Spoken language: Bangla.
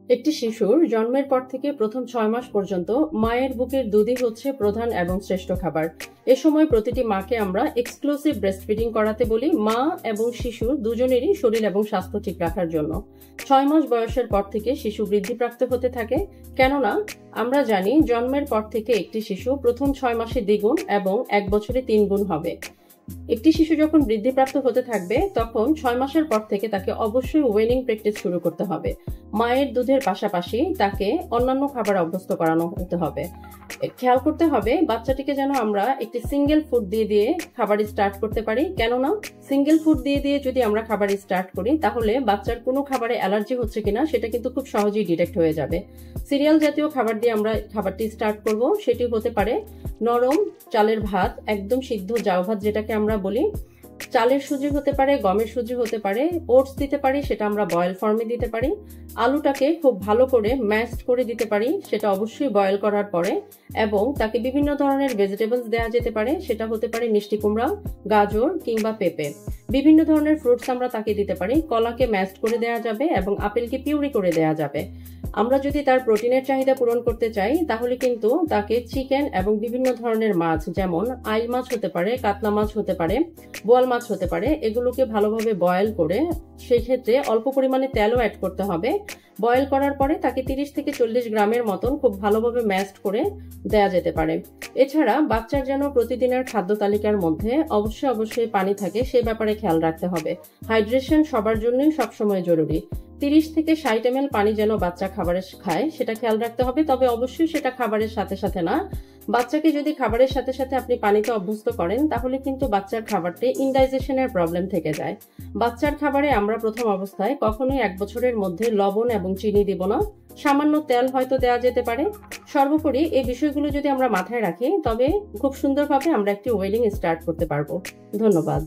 একটি শিশুর জন্মের পর থেকে প্রথম 6 মাস পর্যন্ত মায়ের বুকের দুধই হচ্ছে প্রধান এবং শ্রেষ্ঠ খাবার। এ সময় প্রতিটি মাকে আমরা এক্সক্লুসিভ ব্রেস্টফিডিং করাতে বলি, মা এবং শিশু দুজনেরই শরীর এবং স্বাস্থ্য ঠিক রাখার জন্য। 6 মাস বয়সের পর থেকে শিশু বৃদ্ধিপ্রাপ্ত হতে থাকে, কেননা আমরা জানি জন্মের পর থেকে একটি শিশু প্রথম 6 মাসে দ্বিগুণ এবং 1 বছরে 3 গুণ হবে। একটি শিশু যখন বৃদ্ধিপ্রাপ্ত হতে থাকবে তখন 6 মাসের পর থেকে তাকে অবশ্যই ওয়েনিং প্র্যাকটিস শুরু করতে হবে। মায়ের দুধের পাশাপাশি তাকে অন্যান্য খাবার অভ্যস্ত করানো হতে হবে। খেয়াল করতে হবে বাচ্চাটিকে যেন আমরা একটি সিঙ্গেল ফুড দিয়ে খাবার স্টার্ট করতে পারি, কেননা সিঙ্গেল ফুড দিয়ে যদি আমরা খাবার স্টার্ট করি তাহলে বাচ্চার কোনো খাবারে অ্যালার্জি হচ্ছে কিনা সেটা কিন্তু খুব সহজেই ডিটেক্ট হয়ে যাবে। সিরিয়াল জাতীয় খাবার দিয়ে আমরা খাবারটি স্টার্ট করব, সেটি হতে পারে নরম চালের ভাত, একদম সিদ্ধ জাউ ভাত যেটাকে আমরা বলি। চালের সুজি হতে পারে, গমের সুজি হতে পারে, ওটস দিতে পারি, সেটা আমরা বয়েল ফর্মে দিতে পারি। আলুটাকে খুব ভালো করে ম্যাশড করে দিতে পারি, সেটা অবশ্যই বয়েল করার পরে, এবং তাকে বিভিন্ন ধরনের ভেজিটেবলস দেওয়া যেতে পারে, সেটা হতে পারে মিষ্টি কুমড়া, গাজর কিংবা পেঁপে। বিভিন্ন ধরনের ফ্রুটস আমরা তাকে দিতে পারি। কলাকে ম্যাশড করে দেওয়া যাবে এবং আপেলকে পিউরি করে দেওয়া যাবে। আমরা যদি তার প্রোটিনের চাহিদা পূরণ করতে চাই তাহলে কিন্তু তাকে চিকেন এবং বিভিন্ন ধরনের মাছ, যেমন আইল মাছ হতে পারে, কাতলা মাছ হতে পারে, বোয়াল মাছ হতে পারে, এগুলোকে ভালোভাবে বয়েল করে, সেই ক্ষেত্রে অল্প পরিমাণে তেলও অ্যাড করতে হবে। বয়েল করার পরে তাকে 30 থেকে 40 গ্রামের মতন খুব ভালোভাবে ম্যাশড করে দেওয়া যেতে পারে। এছাড়া বাচ্চার যেন প্রতিদিনের খাদ্য তালিকার মধ্যে অবশ্যই পানি থাকে সে ব্যাপারে খেয়াল রাখতে হবে। হাইড্রেশন সবার জন্যই সবসময় জরুরি। 30 থেকে 60 ml পানি যেন বাচ্চা খাবারে খায় সেটা খেয়াল রাখতে হবে, তবে অবশ্যই সেটা খাবারের সাথে সাথে না। বাচ্চাকে যদি খাবারের সাথে সাথে আপনি পানিতে অভ্যস্ত করেন তাহলে কিন্তু বাচ্চার খাবারটি ইনডাইজেশনের প্রবলেম থেকে যায়। বাচ্চার খাবারে আমরা প্রথম অবস্থায় কখনোই 1 বছরের মধ্যে লবণ এবং চিনি দিব না, সামান্য তেল হয়তো দেওয়া যেতে পারে। সর্বোপরি এই বিষয়গুলো যদি আমরা মাথায় রাখি তবে খুব সুন্দরভাবে আমরা একটি ওয়েলিং স্টার্ট করতে পারবো। ধন্যবাদ।